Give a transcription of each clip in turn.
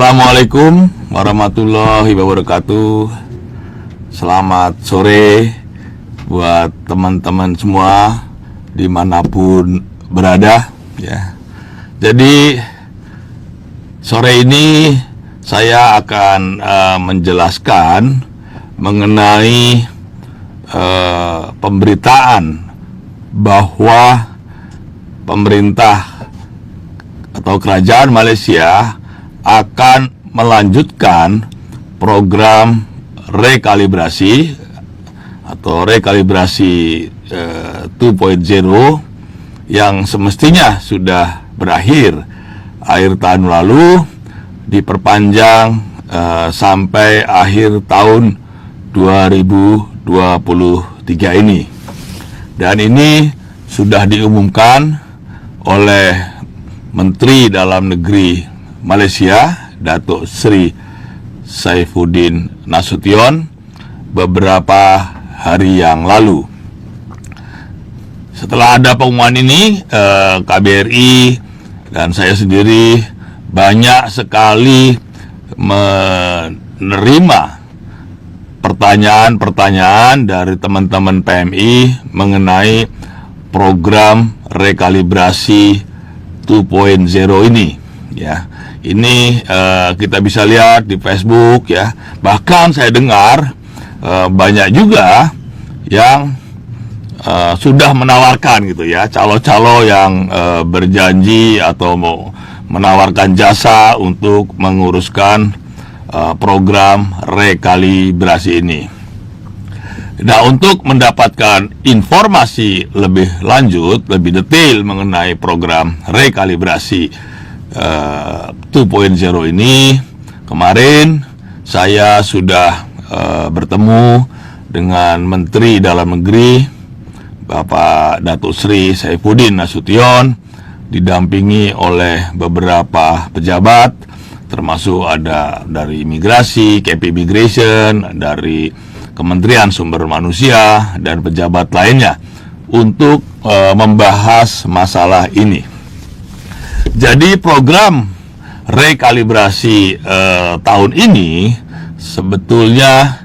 Assalamualaikum warahmatullahi wabarakatuh. Selamat sore buat teman-teman semua dimanapun berada ya. Jadi sore ini saya akan menjelaskan mengenai pemberitaan bahwa pemerintah atau kerajaan Malaysia akan melanjutkan program rekalibrasi atau rekalibrasi 2.0 yang semestinya sudah berakhir akhir tahun lalu, diperpanjang sampai akhir tahun 2023 ini. Dan ini sudah diumumkan oleh Menteri Dalam Negeri Malaysia, Datuk Seri Saifuddin Nasution, beberapa hari yang lalu. Setelah ada pengumuman ini, KBRI dan saya sendiri banyak sekali menerima pertanyaan-pertanyaan dari teman-teman PMI mengenai program rekalibrasi 2.0 ini ya. Ini kita bisa lihat di Facebook ya. Bahkan saya dengar banyak juga yang sudah menawarkan gitu ya, calo-calo yang berjanji atau mau menawarkan jasa untuk menguruskan program rekalibrasi ini. Nah, untuk mendapatkan informasi lebih lanjut, lebih detail mengenai program rekalibrasi 2.0 ini, kemarin saya sudah bertemu dengan Menteri Dalam Negeri Bapak Datuk Seri Saifuddin Nasution, didampingi oleh beberapa pejabat, termasuk ada dari imigrasi, KP Immigration, dari Kementerian Sumber Manusia, dan pejabat lainnya untuk membahas masalah ini. Jadi program rekalibrasi tahun ini sebetulnya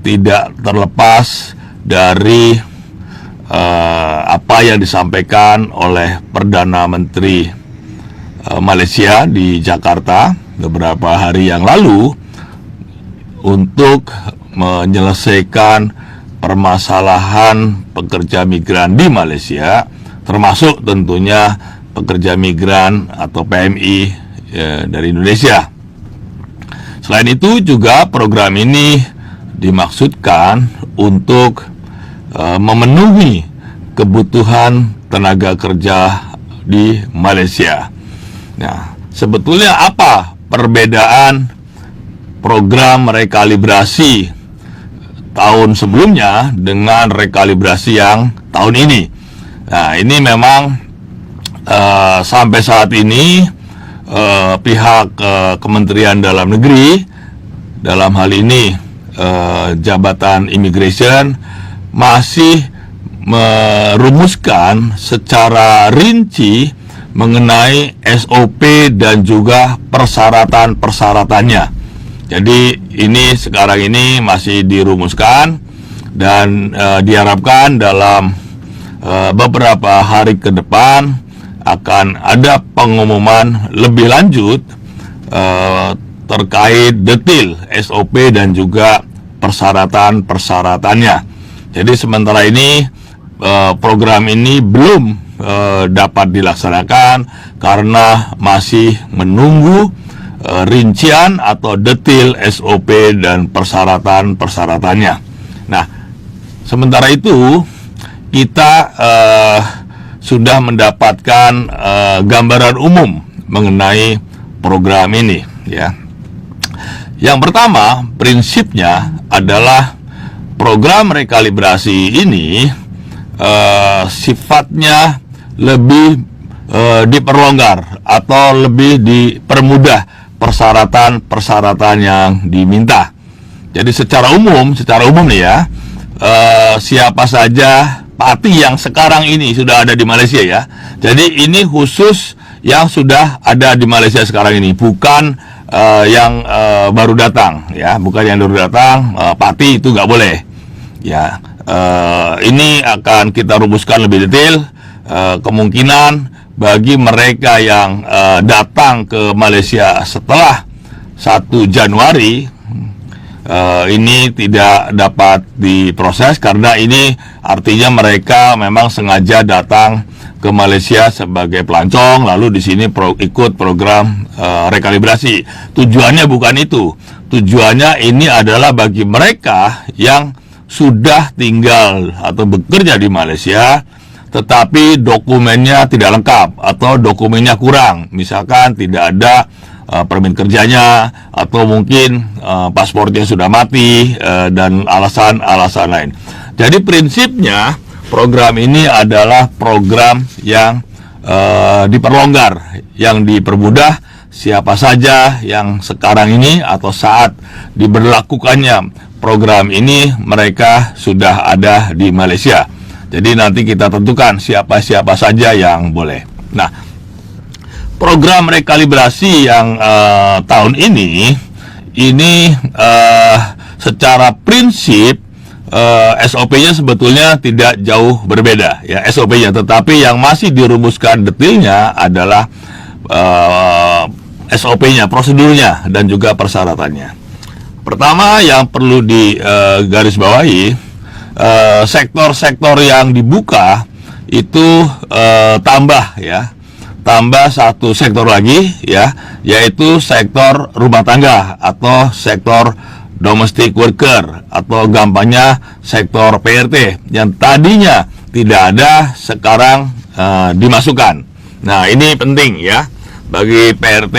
tidak terlepas dari apa yang disampaikan oleh Perdana Menteri Malaysia di Jakarta beberapa hari yang lalu untuk menyelesaikan permasalahan pekerja migran di Malaysia, termasuk tentunya pekerja migran atau PMI dari Indonesia. Selain itu juga program ini dimaksudkan untuk memenuhi kebutuhan tenaga kerja di Malaysia. Nah, sebetulnya apa perbedaan program rekalibrasi tahun sebelumnya dengan rekalibrasi yang tahun ini? Nah, ini memang sampai saat ini pihak Kementerian Dalam Negeri, dalam hal ini Jabatan Immigration, masih merumuskan secara rinci mengenai SOP dan juga persyaratan-persyaratannya. Jadi ini sekarang ini masih dirumuskan dan diharapkan dalam beberapa hari ke depan akan ada pengumuman lebih lanjut terkait detail SOP dan juga persyaratan-persyaratannya. Jadi sementara ini program ini belum dapat dilaksanakan karena masih menunggu rincian atau detail SOP dan persyaratan-persyaratannya. Nah, sementara itu kita sudah mendapatkan gambaran umum mengenai program ini ya. Yang pertama, prinsipnya adalah program rekalibrasi ini sifatnya lebih diperlonggar atau lebih dipermudah persyaratan-persyaratan yang diminta. Jadi secara umum nih ya, siapa saja parti yang sekarang ini sudah ada di Malaysia ya. Jadi ini khusus yang sudah ada di Malaysia sekarang ini, bukan yang baru datang, ya, bukan yang baru datang. Pati itu nggak boleh, ya. Ini akan kita rumuskan lebih detail. Kemungkinan bagi mereka yang datang ke Malaysia setelah 1 Januari ini tidak dapat diproses, karena ini artinya mereka memang sengaja datang ke Malaysia sebagai pelancong, lalu di sini ikut program rekalibrasi. Tujuannya bukan itu. Tujuannya ini adalah bagi mereka yang sudah tinggal atau bekerja di Malaysia, tetapi dokumennya tidak lengkap atau dokumennya kurang. Misalkan tidak ada permin kerjanya, atau mungkin paspornya sudah mati, dan alasan-alasan lain. Jadi prinsipnya program ini adalah program yang diperlonggar, yang dipermudah. Siapa saja yang sekarang ini atau saat diberlakukannya program ini, mereka sudah ada di Malaysia. Jadi nanti kita tentukan siapa-siapa saja yang boleh. Nah, program rekalibrasi yang tahun ini secara prinsip SOP-nya sebetulnya tidak jauh berbeda, ya, SOP-nya, tetapi yang masih dirumuskan detailnya adalah SOP-nya, prosedurnya, dan juga persyaratannya. Pertama yang perlu digarisbawahi, sektor-sektor yang dibuka itu tambah satu sektor lagi, ya, yaitu sektor rumah tangga atau sektor domestic worker, atau gampangnya sektor PRT yang tadinya tidak ada, sekarang dimasukkan. Nah, ini penting, ya, bagi PRT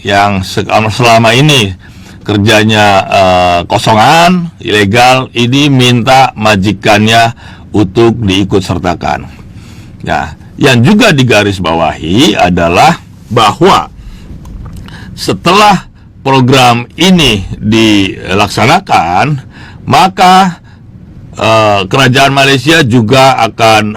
yang selama ini kerjanya kosongan, ilegal, ini minta majikannya untuk diikut sertakan. Nah, yang juga digarisbawahi adalah bahwa setelah program ini dilaksanakan, maka kerajaan Malaysia juga akan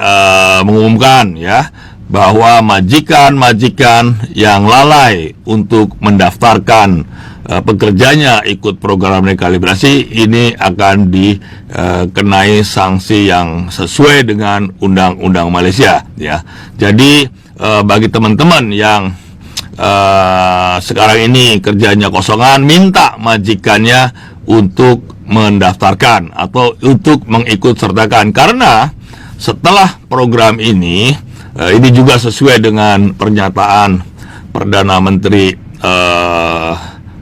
mengumumkan, ya, bahwa majikan-majikan yang lalai untuk mendaftarkan pekerjanya ikut program rekalibrasi ini akan dikenai sanksi yang sesuai dengan undang-undang Malaysia, ya. Jadi bagi teman-teman yang sekarang ini kerjanya kosongan, minta majikannya untuk mendaftarkan atau untuk mengikut sertakan, karena setelah program ini juga sesuai dengan pernyataan Perdana Menteri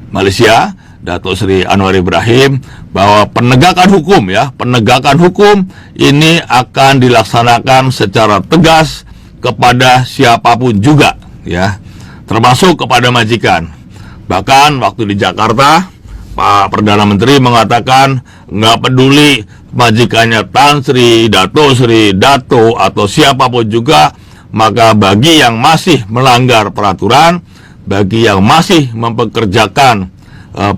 Malaysia, Datuk Seri Anwar Ibrahim, bahwa penegakan hukum ini akan dilaksanakan secara tegas kepada siapapun juga, ya, termasuk kepada majikan. Bahkan waktu di Jakarta, Pak Perdana Menteri mengatakan nggak peduli majikannya Tan Sri, Dato Sri, Dato, atau siapapun juga, maka bagi yang masih melanggar peraturan, bagi yang masih mempekerjakan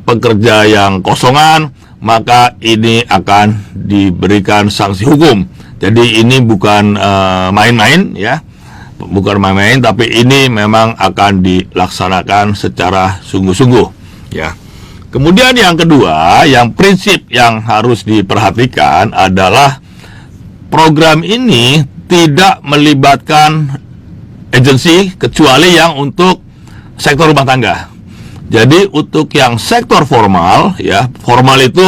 pekerja yang kosongan, maka ini akan diberikan sanksi hukum. Jadi ini bukan main-main, ya, bukan main-main, tapi ini memang akan dilaksanakan secara sungguh-sungguh, ya. Kemudian yang kedua, yang prinsip yang harus diperhatikan adalah program ini tidak melibatkan agensi kecuali yang untuk sektor rumah tangga. Jadi untuk yang sektor formal, ya, formal itu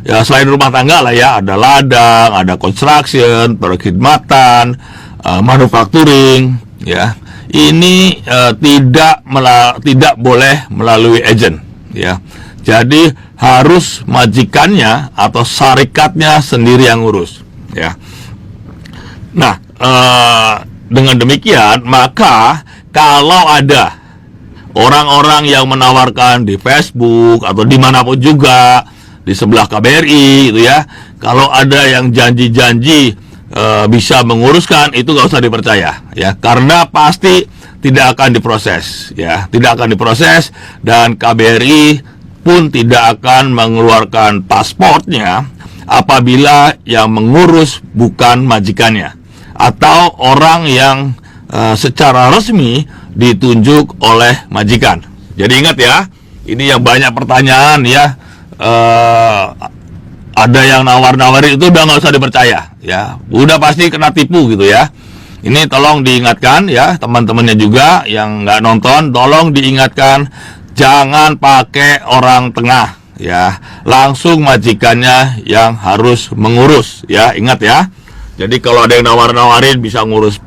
ya selain rumah tangga lah, ya, ada ladang, ada construction, perkhidmatan, manufacturing, ya. Ini tidak boleh melalui agent, ya. Jadi harus majikannya atau syarikatnya sendiri yang ngurus, ya. Nah, dengan demikian, maka kalau ada orang-orang yang menawarkan di Facebook atau dimanapun juga, di sebelah KBRI, itu, ya, kalau ada yang janji-janji bisa menguruskan, itu nggak usah dipercaya, ya, karena pasti tidak akan diproses, ya, tidak akan diproses, dan KBRI pun tidak akan mengeluarkan pasportnya apabila yang mengurus bukan majikannya atau orang yang secara resmi ditunjuk oleh majikan, Jadi ingat ya, ini yang banyak pertanyaan ya. Ada yang nawar-nawarin itu udah nggak usah dipercaya ya, udah pasti kena tipu gitu ya. Ini tolong diingatkan ya, teman-temannya juga yang nggak nonton, tolong diingatkan jangan pakai orang tengah ya, langsung majikannya yang harus mengurus ya, ingat ya. Jadi kalau ada yang nawar-nawarin bisa ngurus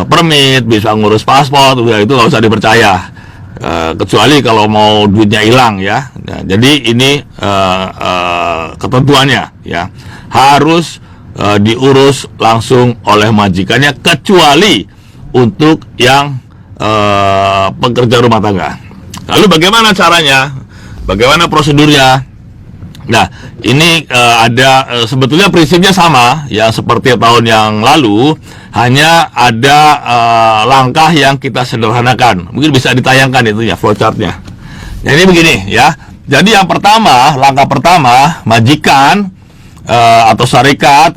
permit, bisa ngurus paspor, udah itu nggak usah dipercaya. Kecuali kalau mau duitnya hilang ya. Nah, jadi ini ketentuannya ya, harus diurus langsung oleh majikannya, kecuali untuk yang pekerja rumah tangga. Lalu bagaimana caranya? Bagaimana prosedurnya? Nah, ini ada sebetulnya prinsipnya sama yang seperti tahun yang lalu, hanya ada langkah yang kita sederhanakan. Mungkin bisa ditayangkan itu ya flowchartnya. Nah, ini begini ya. Jadi yang pertama, langkah pertama, majikan atau syarikat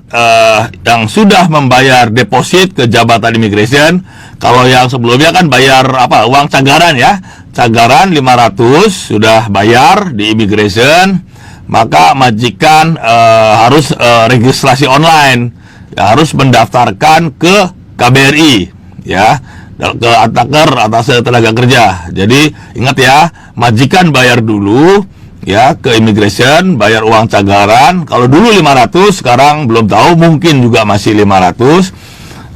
yang sudah membayar deposit ke jabatan imigrasi. Kalau yang sebelumnya kan bayar uang cagaran ya, cagaran 500 sudah bayar di imigrasi, maka majikan harus registrasi online ya, harus mendaftarkan ke KBRI ya, ke Ataker, Atas Tenaga Kerja. Jadi ingat ya, majikan bayar dulu ya ke imigrasi, bayar uang cagaran. Kalau dulu 500, sekarang belum tahu, mungkin juga masih 500.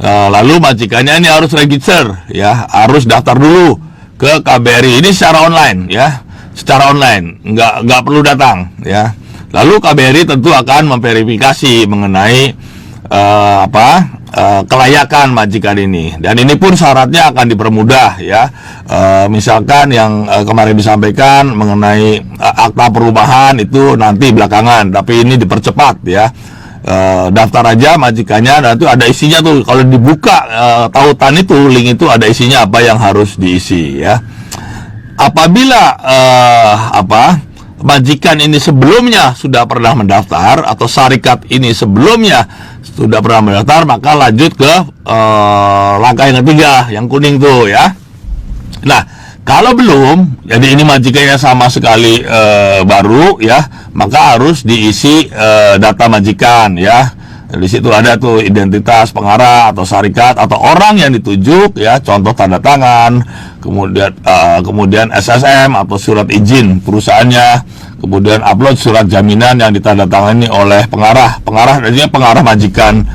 Lalu majikannya ini harus register ya, harus daftar dulu ke KBRI. Ini secara online ya, secara online, nggak perlu datang ya. Lalu KBRI tentu akan memverifikasi mengenai kelayakan majikan ini, dan ini pun syaratnya akan dipermudah ya. Misalkan yang kemarin disampaikan mengenai akta perumahan itu nanti belakangan, tapi ini dipercepat ya. Daftar aja majikannya, dan itu ada isinya tuh. Kalau dibuka tautan itu, link itu ada isinya apa yang harus diisi ya. Apabila majikan ini sebelumnya sudah pernah mendaftar, atau syarikat ini sebelumnya sudah pernah mendaftar, maka lanjut ke langkah yang ketiga, yang kuning tuh ya. Nah, kalau belum, jadi ini majikannya sama sekali baru ya, maka harus diisi data majikan ya. Di situ ada tuh identitas pengarah atau syarikat atau orang yang ditunjuk ya, contoh tanda tangan, kemudian SSM atau surat izin perusahaannya, kemudian upload surat jaminan yang ditandatangani oleh pengarah, artinya pengarah majikan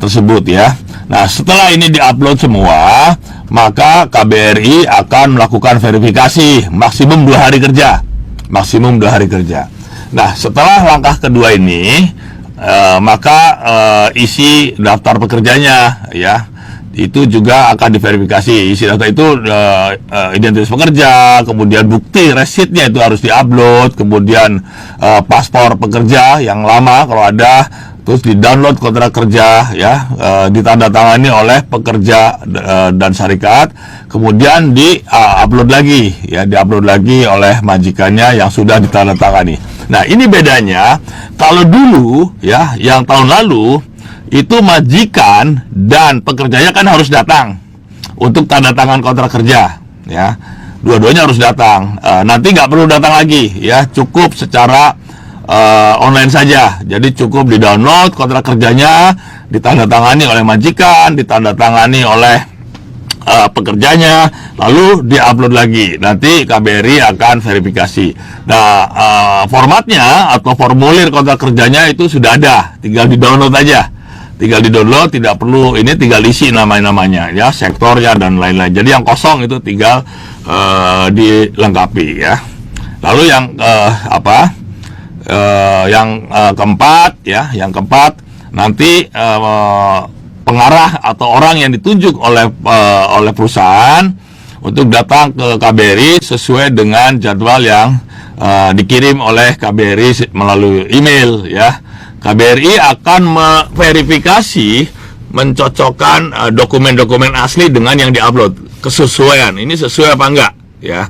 tersebut ya. Nah, setelah ini diupload semua, maka KBRI akan melakukan verifikasi maksimum 2 hari kerja. Maksimum 2 hari kerja. Nah, setelah langkah kedua ini, maka isi daftar pekerjanya ya, itu juga akan diverifikasi. Isi daftar itu identitas pekerja, kemudian bukti resitnya itu harus diupload, kemudian paspor pekerja yang lama kalau ada, terus di-download kontrak kerja ya, ditandatangani oleh pekerja dan syarikat, kemudian di-upload lagi ya, di-upload lagi oleh majikannya yang sudah ditandatangani. Nah, ini bedanya. Kalau dulu ya, yang tahun lalu itu majikan dan pekerjanya kan harus datang untuk tanda tangan kontrak kerja ya, dua-duanya harus datang. Nanti nggak perlu datang lagi ya, cukup secara online saja. Jadi cukup di-download kontrak kerjanya, ditandatangani oleh majikan, ditandatangani oleh pekerjanya, lalu di-upload lagi. Nanti KBRI akan verifikasi. Nah, formatnya atau formulir kontrak kerjanya itu sudah ada, tinggal di-download aja. Tinggal di-download, tidak perlu ini, tinggal isi namanya ya, sektornya dan lain-lain. Jadi yang kosong itu tinggal dilengkapi ya. Lalu yang keempat ya, yang keempat nanti pengarah atau orang yang ditunjuk oleh perusahaan untuk datang ke KBRI sesuai dengan jadwal yang dikirim oleh KBRI melalui email ya. KBRI akan memverifikasi, mencocokkan dokumen-dokumen asli dengan yang diupload, kesesuaian ini sesuai apa enggak ya.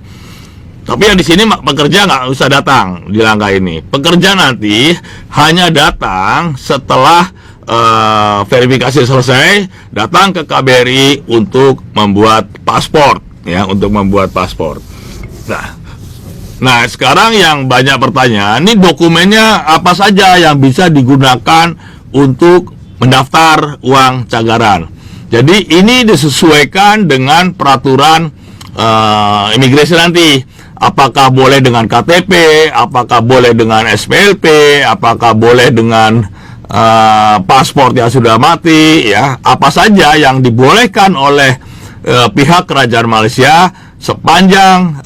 Tapi yang di sini pekerja nggak usah datang di langkah ini. Pekerja nanti hanya datang setelah verifikasi selesai, datang ke KBRI untuk membuat paspor ya, untuk membuat paspor. Nah, sekarang yang banyak pertanyaan, ini dokumennya apa saja yang bisa digunakan untuk mendaftar uang cagaran. Jadi ini disesuaikan dengan peraturan imigrasi nanti. Apakah boleh dengan KTP, apakah boleh dengan SPLP, apakah boleh dengan paspor yang sudah mati, ya, apa saja yang dibolehkan oleh pihak kerajaan Malaysia sepanjang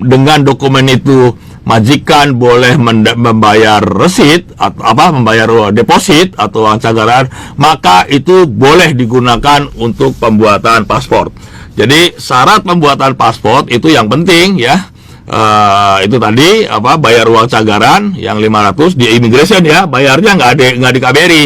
dengan dokumen itu majikan boleh membayar resit atau membayar deposit atau uang cagaran, maka itu boleh digunakan untuk pembuatan paspor. Jadi syarat pembuatan paspor itu yang penting, ya. Itu tadi bayar uang cagaran yang 500 di immigration, ya, bayarnya nggak di KBRI,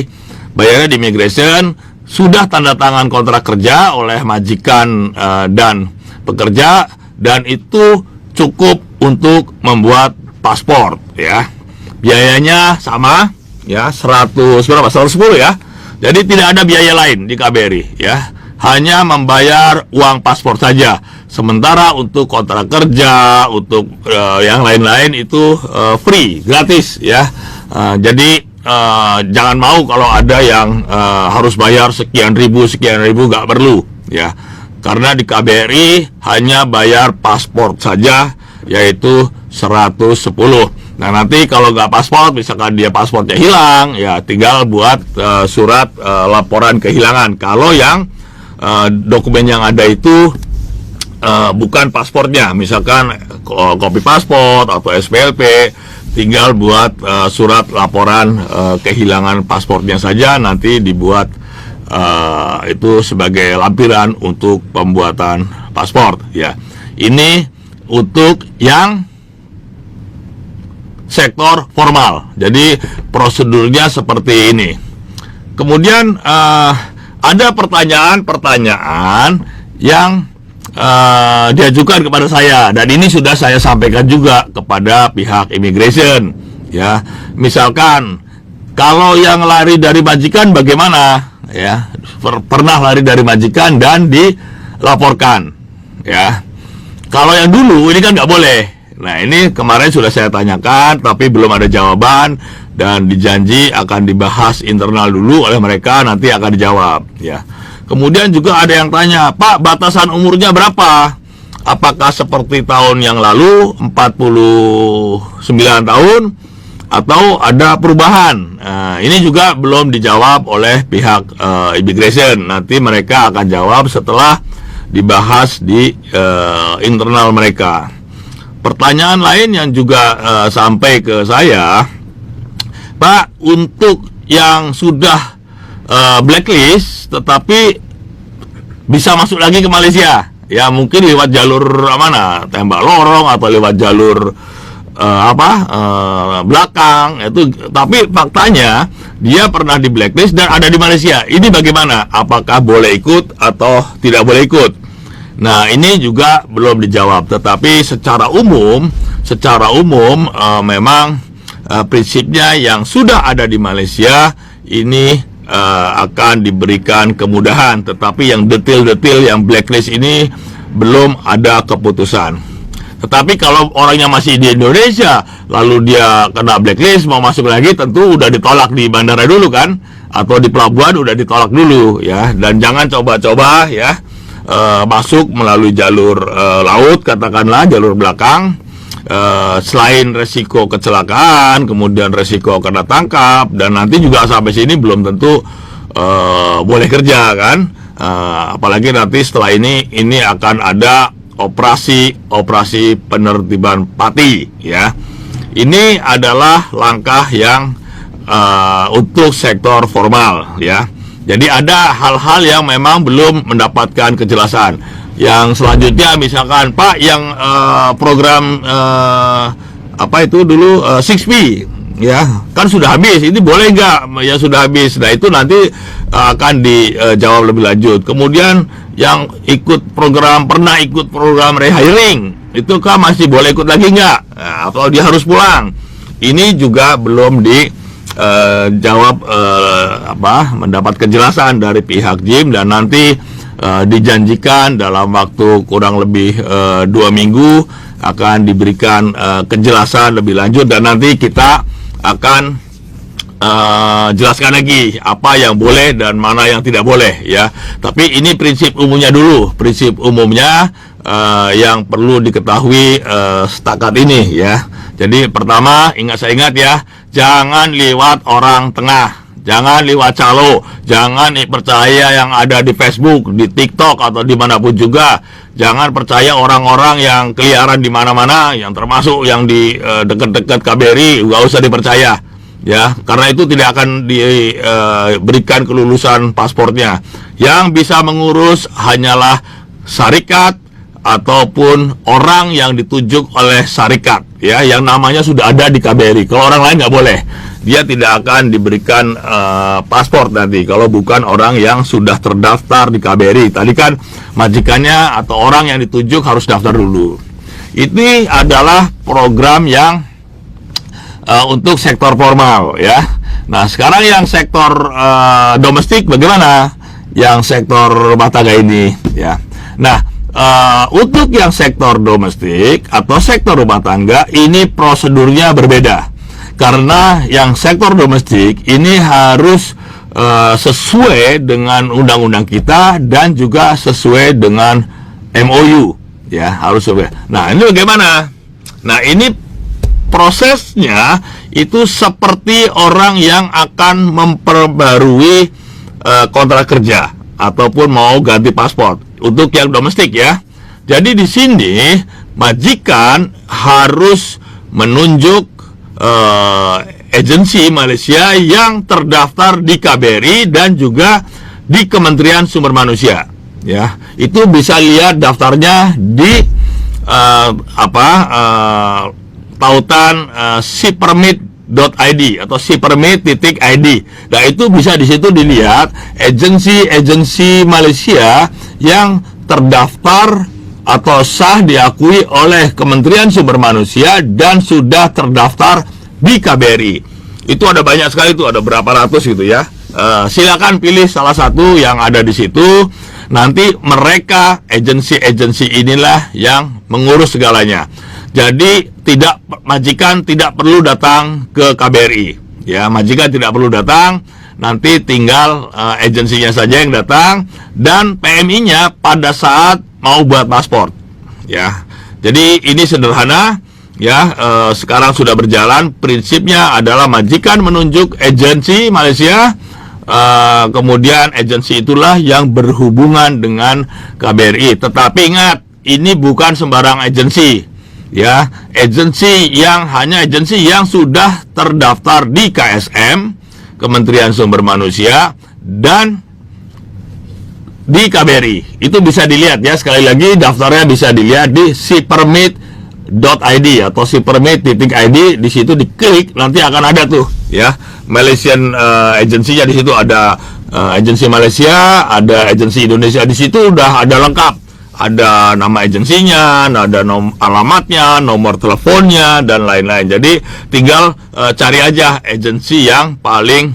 bayarnya di immigration. Sudah tanda tangan kontrak kerja oleh majikan dan pekerja, dan itu cukup untuk membuat paspor, ya. Biayanya sama, ya, 110, ya. Jadi tidak ada biaya lain di KBRI, ya. Hanya membayar uang paspor saja. Sementara untuk kontrak kerja, untuk yang lain-lain itu free, gratis, ya. Jadi jangan mau kalau ada yang harus bayar sekian ribu, nggak perlu, ya. Karena di KBRI hanya bayar paspor saja, yaitu 110. Nah, nanti kalau nggak paspor, misalkan dia paspornya hilang, ya tinggal buat surat laporan kehilangan. Kalau yang dokumen yang ada itu bukan paspornya, misalkan kopi paspor atau SPLP, tinggal buat surat laporan kehilangan paspornya saja, nanti dibuat itu sebagai lampiran untuk pembuatan paspor, ya. Ini untuk yang sektor formal. Jadi prosedurnya seperti ini. Kemudian ada pertanyaan-pertanyaan yang diajukan kepada saya, dan ini sudah saya sampaikan juga kepada pihak immigration, ya. Misalkan kalau yang lari dari majikan bagaimana, ya, pernah lari dari majikan dan dilaporkan, ya. Kalau yang dulu ini kan nggak boleh. Nah, ini kemarin sudah saya tanyakan tapi belum ada jawaban, dan dijanji akan dibahas internal dulu oleh mereka, nanti akan dijawab, ya. Kemudian juga ada yang tanya, Pak, batasan umurnya berapa? Apakah seperti tahun yang lalu 49 tahun atau ada perubahan? Nah, ini juga belum dijawab oleh pihak immigration. Nanti mereka akan jawab setelah dibahas di internal mereka. Pertanyaan lain yang juga sampai ke saya, Pak, untuk yang sudah blacklist tetapi bisa masuk lagi ke Malaysia, ya, mungkin lewat jalur mana, tembak lorong atau lewat jalur belakang itu, tapi faktanya dia pernah di blacklist dan ada di Malaysia. Ini bagaimana? Apakah boleh ikut atau tidak boleh ikut? Nah, ini juga belum dijawab. Tetapi secara umum memang prinsipnya yang sudah ada di Malaysia ini akan diberikan kemudahan, tetapi yang detail-detail yang blacklist ini belum ada keputusan. Tetapi kalau orangnya masih di Indonesia lalu dia kena blacklist, mau masuk lagi tentu udah ditolak di bandara dulu kan, atau di pelabuhan udah ditolak dulu, ya. Dan jangan coba-coba, ya, masuk melalui jalur laut, katakanlah jalur belakang. Selain resiko kecelakaan, kemudian resiko kena tangkap, dan nanti juga sampai sini belum tentu boleh kerja kan. Apalagi nanti setelah ini akan ada operasi penertiban pati, ya. Ini adalah langkah yang untuk sektor formal, ya. Jadi ada hal-hal yang memang belum mendapatkan kejelasan. Yang selanjutnya misalkan, Pak, yang program apa itu dulu 6P, ya, kan sudah habis, ini boleh nggak? Ya sudah habis. Nah, itu nanti akan dijawab lebih lanjut. Kemudian yang pernah ikut program rehiring, itu kan masih boleh ikut lagi nggak? Nah, atau dia harus pulang? Ini juga belum dijawab, mendapat kejelasan dari pihak JIM, dan nanti dijanjikan dalam waktu kurang lebih 2 minggu akan diberikan kejelasan lebih lanjut, dan nanti kita akan jelaskan lagi apa yang boleh dan mana yang tidak boleh ya. Tapi ini prinsip umumnya dulu, prinsip umumnya yang perlu diketahui setakat ini ya. Jadi pertama, saya ingat ya, jangan lewat orang tengah, jangan lewat calo, jangan percaya yang ada di Facebook, di TikTok atau dimanapun juga. Jangan percaya orang-orang yang keliaran di mana-mana, yang termasuk yang di dekat-dekat KBRI, nggak usah dipercaya. Ya, karena itu tidak akan diberikan kelulusan paspornya. Yang bisa mengurus hanyalah syarikat ataupun orang yang ditunjuk oleh syarikat, ya, yang namanya sudah ada di KBRI. Kalau orang lain nggak boleh, dia tidak akan diberikan paspor nanti kalau bukan orang yang sudah terdaftar di KBRI. Tadi kan majikannya atau orang yang ditunjuk harus daftar dulu. Ini adalah program yang untuk sektor formal ya. Nah, sekarang yang sektor domestik bagaimana? Yang sektor rumah tangga ini ya. Nah, untuk yang sektor domestik atau sektor rumah tangga ini prosedurnya berbeda. Karena yang sektor domestik ini harus sesuai dengan undang-undang kita dan juga sesuai dengan MOU ya, harus sesuai. Nah, ini bagaimana? Nah, ini prosesnya itu seperti orang yang akan memperbarui kontrak kerja ataupun mau ganti paspor untuk yang domestik ya. Jadi di sini majikan harus menunjuk agensi Malaysia yang terdaftar di KBRI dan juga di Kementerian Sumber Manusia ya. Itu bisa lihat daftarnya di tautan sipermit.id atau sipermit.id. Nah, itu bisa di situ dilihat agensi-agensi Malaysia yang terdaftar atau sah diakui oleh Kementerian Sumber Manusia dan sudah terdaftar di KBRI. Itu ada banyak sekali, itu ada berapa ratus gitu ya. Silakan pilih salah satu yang ada di situ. Nanti mereka, agensi-agensi inilah yang mengurus segalanya. Jadi majikan tidak perlu datang ke KBRI ya, majikan tidak perlu datang, nanti tinggal agensinya saja yang datang dan PMI-nya pada saat mau buat paspor ya. Jadi ini sederhana ya. Sekarang sudah berjalan, prinsipnya adalah majikan menunjuk agensi Malaysia, kemudian agensi itulah yang berhubungan dengan KBRI. Tetapi ingat, ini bukan sembarang agensi ya, hanya agensi yang sudah terdaftar di KSM, Kementerian Sumber Manusia, dan di KBRI. Itu bisa dilihat ya, sekali lagi daftarnya bisa dilihat di sipermit.id atau sipermit.id. Di situ diklik nanti akan ada tuh ya, Malaysian agensinya. Di situ ada agensi Malaysia, ada agensi Indonesia. Di situ udah ada lengkap. Ada nama agensinya, ada alamatnya, nomor teleponnya, dan lain-lain. Jadi tinggal cari aja agensi yang paling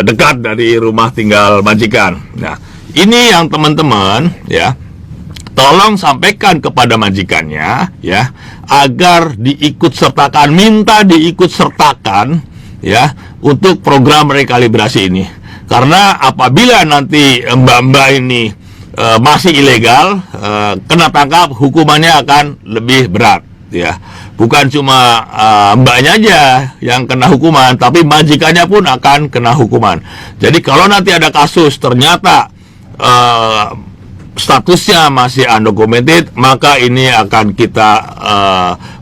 dekat dari rumah tinggal majikan. Nah, ini yang teman-teman ya, tolong sampaikan kepada majikannya ya, agar minta diikut sertakan ya untuk program rekalibrasi ini. Karena apabila nanti mbak-mbak ini masih ilegal, kena tangkap, hukumannya akan lebih berat ya. Bukan cuma mbaknya aja yang kena hukuman, tapi majikannya pun akan kena hukuman. Jadi kalau nanti ada kasus ternyata statusnya masih undocumented, maka ini akan kita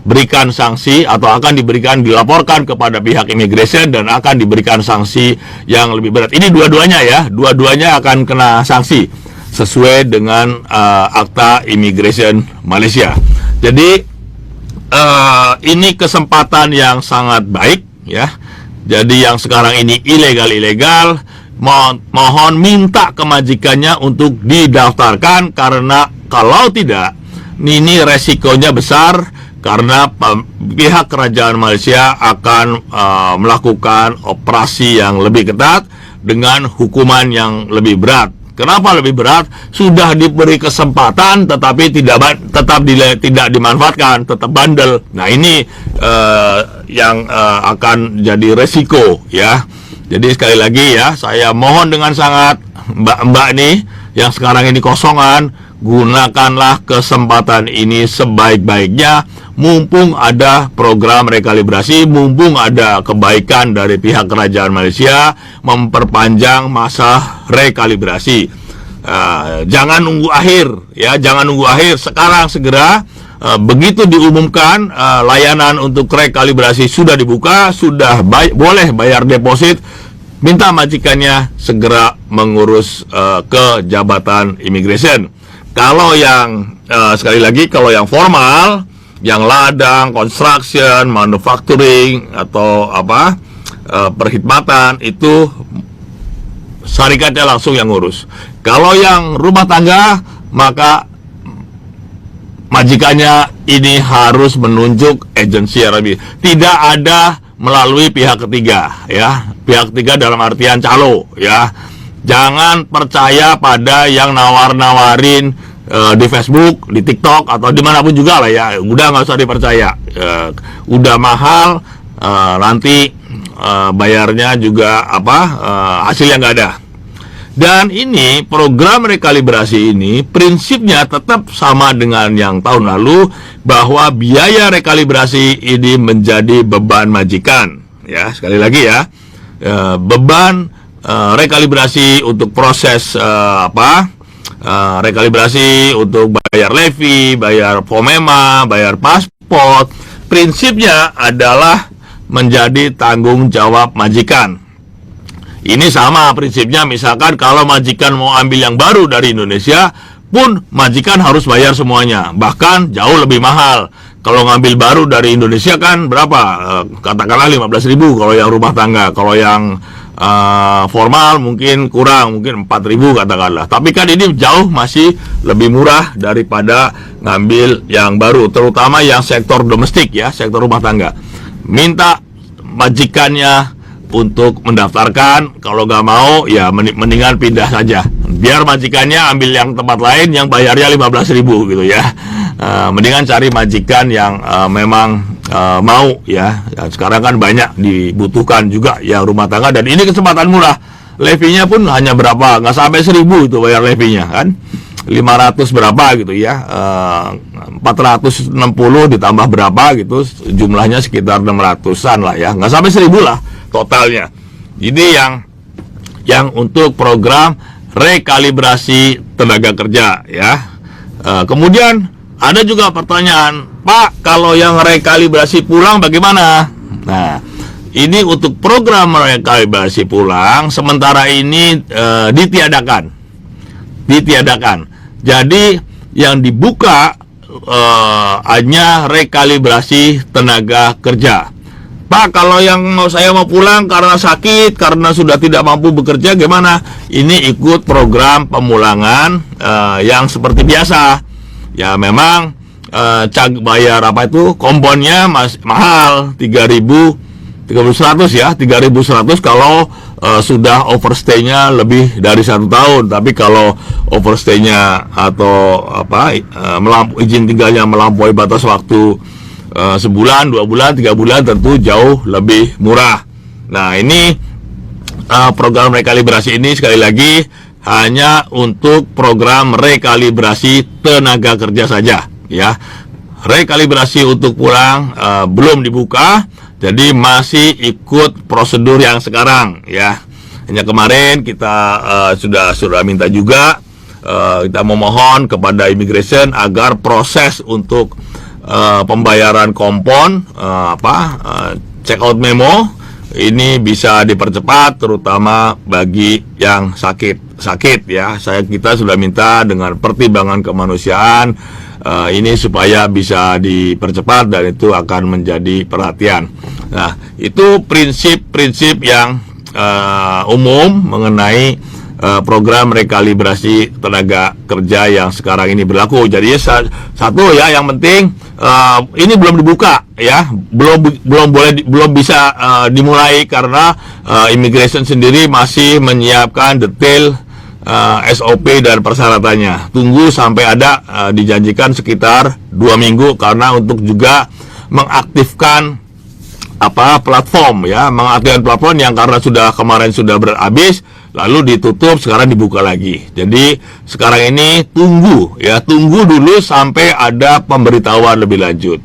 berikan sanksi atau akan dilaporkan kepada pihak imigrasi dan akan diberikan sanksi yang lebih berat. Ini dua-duanya ya, dua-duanya akan kena sanksi sesuai dengan Akta Immigration Malaysia. Jadi ini kesempatan yang sangat baik ya. Jadi yang sekarang ini ilegal, mohon minta ke majikannya untuk didaftarkan, karena kalau tidak, ini resikonya besar karena pihak kerajaan Malaysia akan melakukan operasi yang lebih ketat dengan hukuman yang lebih berat. Kenapa lebih berat? Sudah diberi kesempatan tetapi tidak dimanfaatkan, tetap bandel. Nah, ini yang akan jadi resiko ya. Jadi sekali lagi ya, saya mohon dengan sangat mbak-mbak nih yang sekarang ini kosongan, gunakanlah kesempatan ini sebaik-baiknya, mumpung ada program rekalibrasi, mumpung ada kebaikan dari pihak kerajaan Malaysia memperpanjang masa rekalibrasi. Jangan nunggu akhir ya, jangan nunggu akhir, sekarang segera. Begitu diumumkan layanan untuk rekalibrasi sudah dibuka, sudah boleh bayar deposit, minta majikannya segera mengurus ke jabatan imigresen. Kalau yang sekali lagi, kalau yang formal, yang ladang, construction, manufacturing atau perkhidmatan, itu syarikatnya langsung yang ngurus. Kalau yang rumah tangga, maka majikannya ini harus menunjuk agensi Arabi. Tidak ada melalui pihak ketiga ya. Pihak ketiga dalam artian calo ya. Jangan percaya pada yang nawar-nawarin di Facebook, di TikTok atau dimanapun juga lah ya. Udah nggak usah dipercaya. Udah mahal, nanti bayarnya juga hasilnya nggak ada. Dan ini program rekalibrasi ini prinsipnya tetap sama dengan yang tahun lalu, bahwa biaya rekalibrasi ini menjadi beban majikan ya. Sekali lagi ya, beban rekalibrasi untuk proses rekalibrasi untuk bayar levy, bayar FOMEMA, bayar paspor, prinsipnya adalah menjadi tanggung jawab majikan. Ini sama prinsipnya, misalkan kalau majikan mau ambil yang baru dari Indonesia pun majikan harus bayar semuanya, bahkan jauh lebih mahal. Kalau ngambil baru dari Indonesia kan berapa? Katakanlah 15.000 kalau yang rumah tangga. Kalau yang formal mungkin kurang, mungkin 4.000 katakanlah. Tapi kan ini jauh masih lebih murah daripada ngambil yang baru, terutama yang sektor domestik ya, sektor rumah tangga. Minta majikannya untuk mendaftarkan, kalau nggak mau ya mendingan pindah saja, biar majikannya ambil yang tempat lain yang bayarnya 15.000 gitu ya. Mendingan cari majikan yang memang mau ya. Sekarang kan banyak dibutuhkan juga yang rumah tangga, dan ini kesempatan murah. Levinya pun hanya berapa, nggak sampai 1.000 itu bayar levinya kan, 500 berapa gitu ya, 460 ditambah berapa gitu, jumlahnya sekitar 600-an lah ya, nggak sampai 1.000 lah totalnya. Ini yang untuk program rekalibrasi tenaga kerja ya. Kemudian ada juga pertanyaan, Pak, kalau yang rekalibrasi pulang bagaimana? Nah, ini untuk program rekalibrasi pulang sementara ini ditiadakan. Jadi yang dibuka hanya rekalibrasi tenaga kerja. Pak, kalau yang saya mau pulang karena sakit, karena sudah tidak mampu bekerja, gimana? Ini ikut program pemulangan yang seperti biasa. Ya memang bayar komponnya mahal, 3.100 ya, 3.100 kalau sudah overstay-nya lebih dari 1 tahun. Tapi kalau overstay-nya atau izin tinggalnya melampaui batas waktu sebulan, 2 bulan, 3 bulan, tentu jauh lebih murah. Nah, ini program rekalibrasi ini sekali lagi hanya untuk program rekalibrasi tenaga kerja saja ya. Rekalibrasi untuk pulang belum dibuka, jadi masih ikut prosedur yang sekarang ya. Hanya kemarin kita sudah minta juga, kita memohon kepada imigresen agar proses untuk pembayaran kompon check out memo ini bisa dipercepat, terutama bagi yang sakit ya. Kita sudah minta dengan pertimbangan kemanusiaan ini supaya bisa dipercepat, dan itu akan menjadi perhatian. Nah, itu prinsip-prinsip yang umum mengenai program rekalibrasi tenaga kerja yang sekarang ini berlaku. Jadi satu ya, yang penting ini belum dibuka ya, belum bisa dimulai karena immigration sendiri masih menyiapkan detail SOP dan persyaratannya. Tunggu sampai ada, dijanjikan sekitar 2 minggu, karena untuk juga mengaktifkan platform ya, mengaktifkan platform yang karena kemarin sudah berhabis, lalu ditutup, sekarang dibuka lagi. Jadi sekarang ini tunggu dulu sampai ada pemberitahuan lebih lanjut.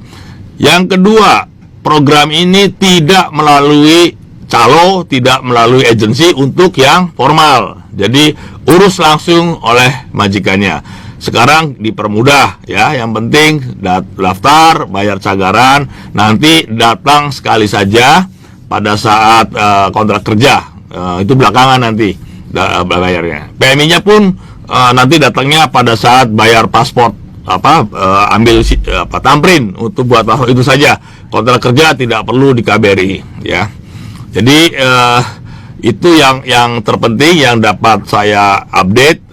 Yang kedua, program ini tidak melalui calo, tidak melalui agensi untuk yang formal. Jadi urus langsung oleh majikannya. Sekarang dipermudah ya, yang penting daftar, bayar cagaran, nanti datang sekali saja pada saat kontrak kerja, itu belakangan nanti bayarnya. PMI-nya pun nanti datangnya pada saat bayar paspor, ambil tamprin untuk buat paspor, itu saja. Kontrak kerja tidak perlu di KBRI ya. Jadi itu yang terpenting yang dapat saya update.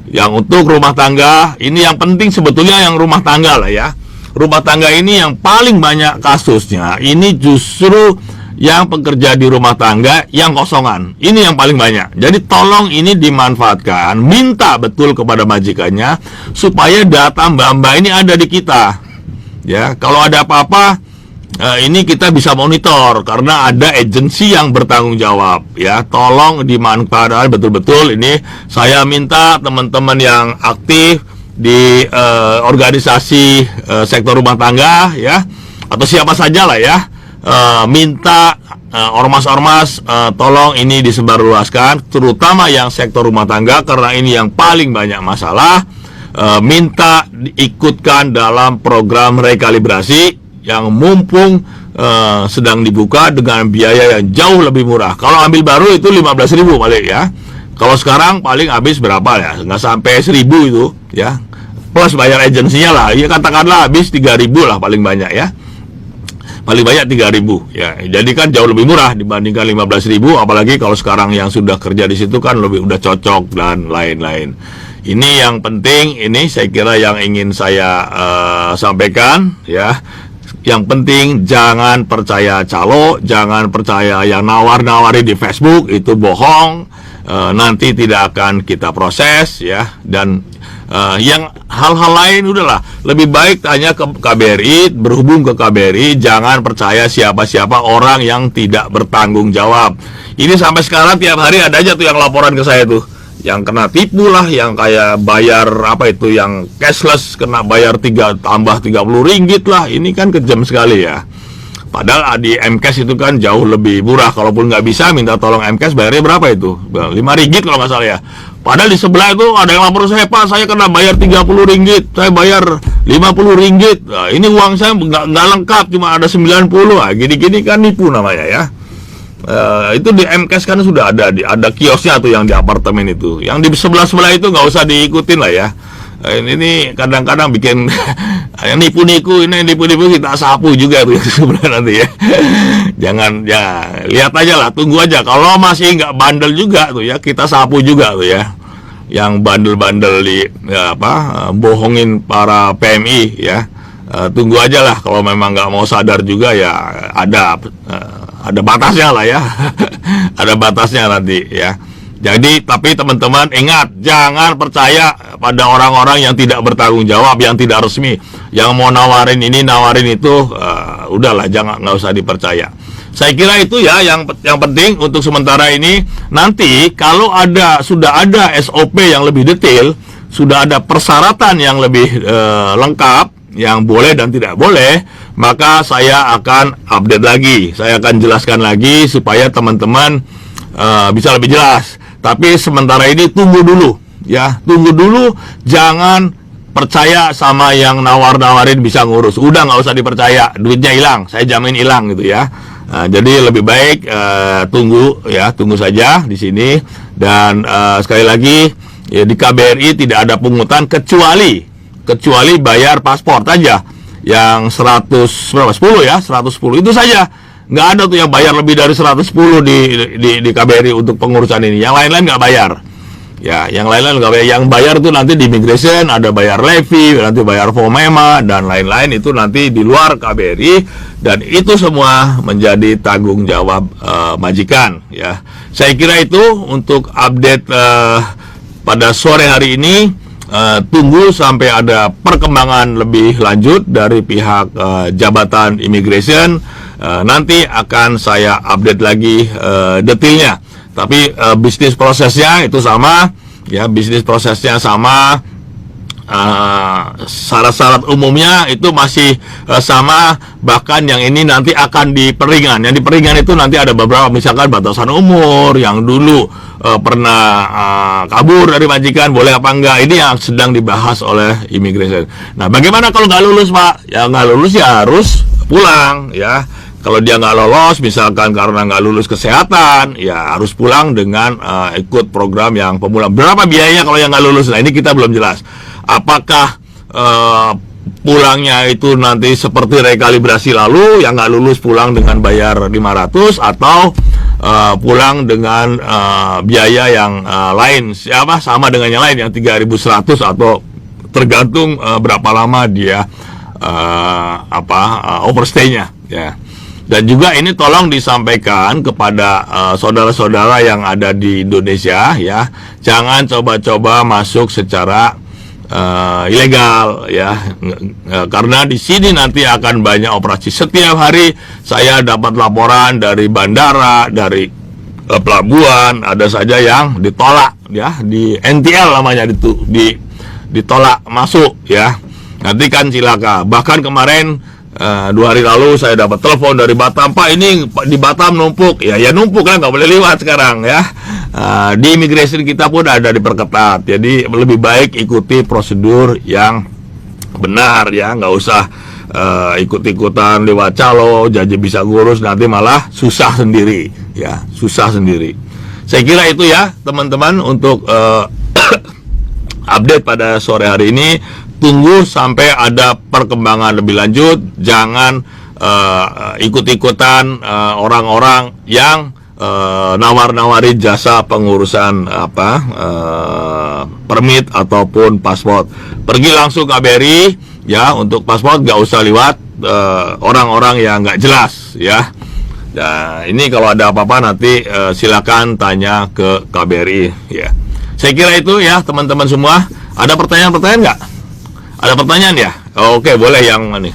Yang untuk rumah tangga, ini yang penting sebetulnya yang rumah tangga lah ya. Rumah tangga ini yang paling banyak kasusnya, ini justru yang pekerja di rumah tangga yang kosongan. Ini yang paling banyak. Jadi tolong ini dimanfaatkan, minta betul kepada majikannya supaya data mbak-mbak ini ada di kita. Ya, kalau ada apa-apa, ini kita bisa monitor karena ada agensi yang bertanggung jawab ya. Tolong dimanfaatkan betul-betul. Ini saya minta teman-teman yang aktif di organisasi sektor rumah tangga ya, atau siapa saja lah ya, minta ormas-ormas tolong ini disebarluaskan, terutama yang sektor rumah tangga karena ini yang paling banyak masalah. Minta diikutkan dalam program rekalibrasi yang mumpung sedang dibuka dengan biaya yang jauh lebih murah. Kalau ambil baru itu 15.000 paling ya. Kalau sekarang paling habis berapa ya? Nggak sampai 1.000 itu ya. Plus bayar agensinya lah. Ya katakanlah habis 3.000 lah paling banyak ya. Paling banyak 3.000 ya. Jadi kan jauh lebih murah dibandingkan 15.000, apalagi kalau sekarang yang sudah kerja di situ kan udah cocok dan lain-lain. Ini yang penting, ini saya kira yang ingin saya sampaikan ya. Yang penting jangan percaya calo, jangan percaya yang nawar-nawari di Facebook, itu bohong. Nanti tidak akan kita proses ya. Dan yang hal-hal lain udahlah, lebih baik tanya ke KBRI, berhubung ke KBRI, jangan percaya siapa-siapa orang yang tidak bertanggung jawab. Ini sampai sekarang tiap hari ada aja tuh yang laporan ke saya tuh, yang kena tipu lah, yang kayak bayar yang cashless kena bayar 30 ringgit lah. Ini kan kejam sekali ya. Padahal di MCash itu kan jauh lebih murah. Kalaupun nggak bisa, minta tolong MCash, bayarnya berapa itu? 5 ringgit kalau nggak salah ya. Padahal di sebelah itu ada yang lapor saya, Pak, saya kena bayar 30 ringgit, saya bayar 50 ringgit. Nah, ini uang saya nggak lengkap, cuma ada 90. Nah, gini-gini kan nipu namanya ya. Itu di MCash kan sudah ada kiosnya tuh yang di apartemen itu. Yang di sebelah-sebelah itu nggak usah diikutin lah ya. Ini kadang-kadang bikin yang nipu-nipu, kita sapu juga tuh yang di sebelah nanti ya. Jangan ya, lihat aja lah, tunggu aja. Kalau masih nggak bandel juga tuh ya, kita sapu juga tuh ya. Yang bandel-bandel bohongin para PMI ya. Tunggu aja lah, kalau memang nggak mau sadar juga ya, ada batasnya lah ya. Ada batasnya nanti ya. Jadi, tapi teman-teman ingat, jangan percaya pada orang-orang yang tidak bertanggung jawab, yang tidak resmi, yang mau nawarin ini, nawarin itu, udahlah, nggak usah dipercaya. Saya kira itu ya yang penting untuk sementara ini. Nanti kalau sudah ada SOP yang lebih detail, sudah ada persyaratan yang lebih lengkap, yang boleh dan tidak boleh, maka saya akan update lagi, saya akan jelaskan lagi supaya teman-teman bisa lebih jelas. Tapi sementara ini tunggu dulu ya, jangan percaya sama yang nawar-nawarin bisa ngurus. Udah nggak usah dipercaya, duitnya hilang, saya jamin hilang gitu ya. Jadi lebih baik tunggu saja di sini. Dan sekali lagi ya, di KBRI tidak ada pungutan kecuali bayar paspor aja yang 110 itu saja. Nggak ada tuh yang bayar lebih dari 110 di KBRI untuk pengurusan ini. Yang lain-lain nggak bayar. Ya, yang lain-lain nggak bayar. Yang bayar tuh nanti di immigration, ada bayar levy, nanti bayar FOMEMA, dan lain-lain itu nanti di luar KBRI. Dan itu semua menjadi tanggung jawab majikan. Ya, saya kira itu untuk update pada sore hari ini tunggu sampai ada perkembangan lebih lanjut dari pihak Jabatan Imigresen. Nanti akan saya update lagi detailnya. Tapi bisnis prosesnya itu sama, ya, bisnis prosesnya sama. Syarat-syarat umumnya itu masih sama, bahkan yang ini nanti akan diperingan. Yang diperingan itu nanti ada beberapa, misalkan batasan umur yang dulu pernah kabur dari majikan, boleh apa enggak, ini yang sedang dibahas oleh imigrasi. Nah, bagaimana kalau nggak lulus, Pak? Ya nggak lulus ya harus pulang, ya. Kalau dia nggak lolos, misalkan karena nggak lulus kesehatan, ya harus pulang dengan ikut program yang pemulangan. Berapa biayanya kalau yang nggak lulus? Nah, ini kita belum jelas. Apakah pulangnya itu nanti seperti rekalibrasi lalu, yang nggak lulus pulang dengan bayar 500, atau pulang dengan biaya yang lain, sama dengan yang lain, yang 3.100, atau tergantung berapa lama dia overstay-nya, ya. Dan juga ini tolong disampaikan kepada saudara-saudara yang ada di Indonesia, ya, jangan coba-coba masuk secara ilegal, ya, karena di sini nanti akan banyak operasi. Setiap hari saya dapat laporan dari bandara, dari pelabuhan, ada saja yang ditolak, ya, di NTL namanya, ditolak masuk, ya. Nanti kan cilaka. Bahkan kemarin 2 hari lalu saya dapat telepon dari Batam, Pak, ini di Batam numpuk. Ya numpuk kan, nggak boleh lewat sekarang, ya. Di imigrasi kita pun ada diperketat. Jadi lebih baik ikuti prosedur yang benar, ya, nggak usah ikut-ikutan lewat calo, janji bisa ngurus, nanti malah susah sendiri, ya, susah sendiri. Saya kira itu, ya, teman-teman, untuk update pada sore hari ini. Tunggu sampai ada perkembangan lebih lanjut. Jangan ikut-ikutan orang-orang yang nawar-nawari jasa pengurusan permit ataupun paspor. Pergi langsung ke KBRI, ya, untuk paspor, nggak usah lewat orang-orang yang nggak jelas, ya. Nah, ini kalau ada apa-apa nanti silakan tanya ke KBRI, ya. Saya kira itu, ya, teman-teman semua. Ada pertanyaan-pertanyaan nggak? Ada pertanyaan, ya? Oke, boleh yang ini.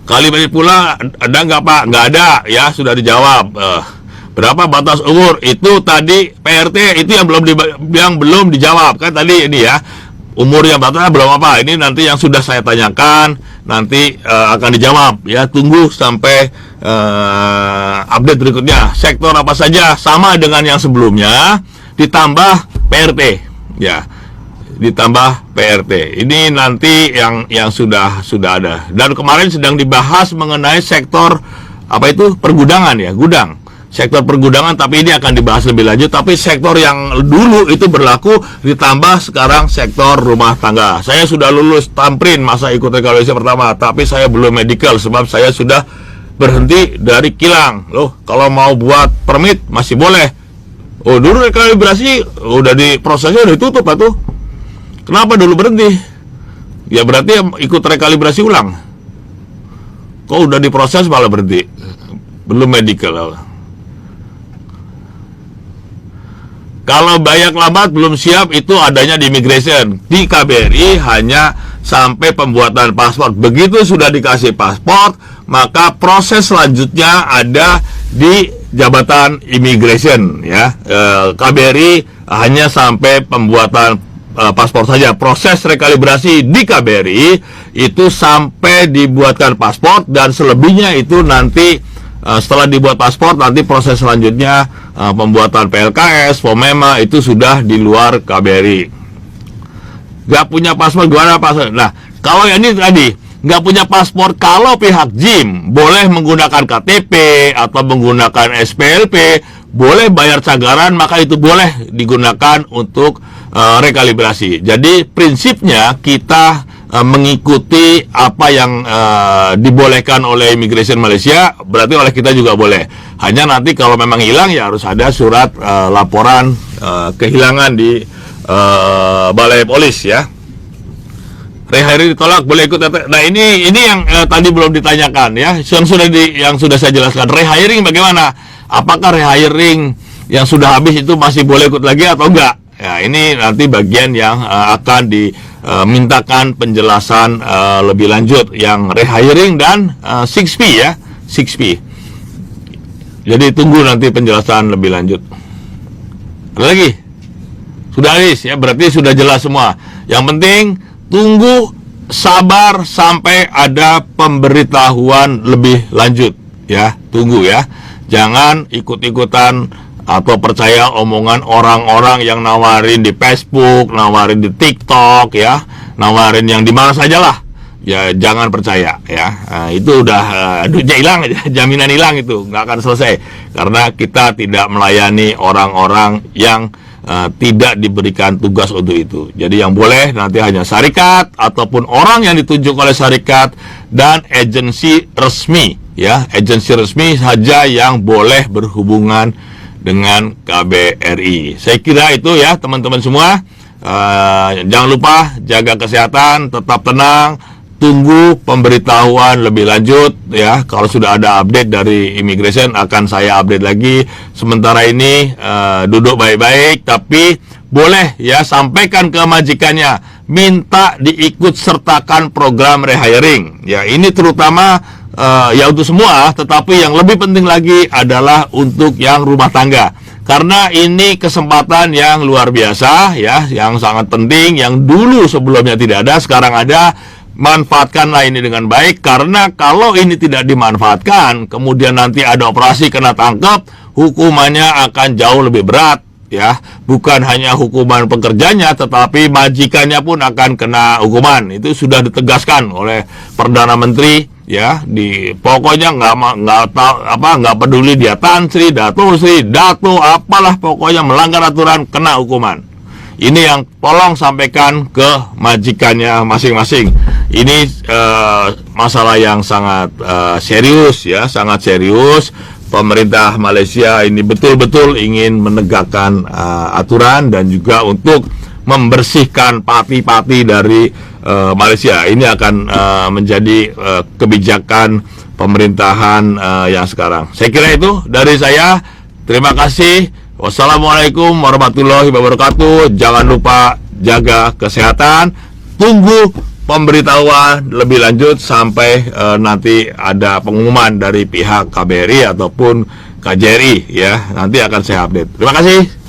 Kali balik pula ada nggak, Pak? Nggak ada, ya, sudah dijawab. Berapa batas umur? Itu tadi PRT itu yang belum dijawab kan tadi ini, ya. Umur yang batasnya belum apa. Ini nanti yang sudah saya tanyakan nanti akan dijawab, ya. Tunggu sampai update berikutnya. Sektor apa saja sama dengan yang sebelumnya, ditambah PRT, ya. Ditambah PRT. Ini nanti yang sudah ada. Dan kemarin sedang dibahas mengenai sektor pergudangan, ya, gudang. Sektor pergudangan, tapi ini akan dibahas lebih lanjut. Tapi sektor yang dulu itu berlaku, ditambah sekarang sektor rumah tangga. Saya sudah lulus Tamprin masa ikut rekalibrasi pertama, tapi saya belum medical sebab saya sudah berhenti dari kilang. Loh, kalau mau buat permit masih boleh. Oh, dulu rekalibrasi udah prosesnya udah ditutup, Pak, tuh. Kenapa dulu berhenti? Ya berarti ikut rekalibrasi ulang. Kok udah diproses malah berhenti? Belum medical. Kalau bayar lambat belum siap, itu adanya di immigration. Di KBRI hanya sampai pembuatan paspor. Begitu sudah dikasih paspor, maka proses selanjutnya ada di Jabatan Immigration, ya. KBRI hanya sampai pembuatan paspor saja. Proses rekalibrasi di KBRI itu sampai dibuatkan paspor, dan selebihnya itu nanti setelah dibuat paspor, nanti proses selanjutnya pembuatan PLKS, FOMEMA, itu sudah di luar KBRI. Gak punya paspor gimana paspor? Nah, kalau yang ini tadi nggak punya paspor, kalau pihak JIM boleh menggunakan KTP atau menggunakan SPLP, boleh bayar cagaran, maka itu boleh digunakan untuk rekalibrasi. Jadi prinsipnya kita mengikuti apa yang dibolehkan oleh Immigration Malaysia, berarti oleh kita juga boleh. Hanya nanti kalau memang hilang, ya harus ada surat laporan kehilangan di Balai Polis, ya. Rehiring ditolak, boleh ikut. Nah, ini yang tadi belum ditanyakan, ya. Yang sudah saya jelaskan. Rehiring bagaimana? Apakah rehiring yang sudah habis itu masih boleh ikut lagi atau enggak? Ya, ini nanti bagian yang akan dimintakan penjelasan lebih lanjut yang rehiring dan 6P ya, 6P. Jadi tunggu nanti penjelasan lebih lanjut. Ada lagi? Sudah habis ya, berarti sudah jelas semua. Yang penting tunggu, sabar sampai ada pemberitahuan lebih lanjut ya. Tunggu ya. Jangan ikut-ikutan atau percaya omongan orang-orang yang nawarin di Facebook, nawarin di TikTok ya, nawarin yang di mana saja lah. Ya jangan percaya ya. Itu udah duitnya hilang aja, jaminan hilang, itu nggak akan selesai karena kita tidak melayani orang-orang yang tidak diberikan tugas untuk itu. Jadi yang boleh nanti hanya syarikat ataupun orang yang ditunjuk oleh syarikat dan agensi resmi ya, agensi resmi saja yang boleh berhubungan dengan KBRI. Saya kira itu ya teman-teman semua. Jangan lupa jaga kesehatan, tetap tenang, tunggu pemberitahuan lebih lanjut ya. Kalau sudah ada update dari immigration akan saya update lagi. Sementara ini duduk baik-baik, tapi boleh ya sampaikan ke majikannya, minta diikut sertakan program rehiring. Ya ini terutama ya untuk semua, tetapi yang lebih penting lagi adalah untuk yang rumah tangga. Karena ini kesempatan yang luar biasa ya, yang sangat penting, yang dulu sebelumnya tidak ada, sekarang ada. Manfaatkanlah ini dengan baik, karena kalau ini tidak dimanfaatkan, kemudian nanti ada operasi kena tangkap, hukumannya akan jauh lebih berat ya. Bukan hanya hukuman pekerjanya, tetapi majikannya pun akan kena hukuman. Itu sudah ditegaskan oleh Perdana Menteri ya. Pokoknya nggak peduli dia Tan Sri, Dato Sri, Dato apalah, pokoknya melanggar aturan kena hukuman. Ini yang tolong sampaikan ke majikannya masing-masing. Ini masalah yang sangat serius ya, sangat serius. Pemerintah Malaysia ini betul-betul ingin menegakkan aturan dan juga untuk membersihkan pati-pati dari Malaysia. Ini akan menjadi kebijakan pemerintahan yang sekarang. Saya kira itu dari saya. Terima kasih. Wassalamualaikum warahmatullahi wabarakatuh. Jangan lupa jaga kesehatan. Tunggu pemberitahuan lebih lanjut sampai nanti ada pengumuman dari pihak KBRI ataupun KJRI ya. Nanti akan saya update. Terima kasih.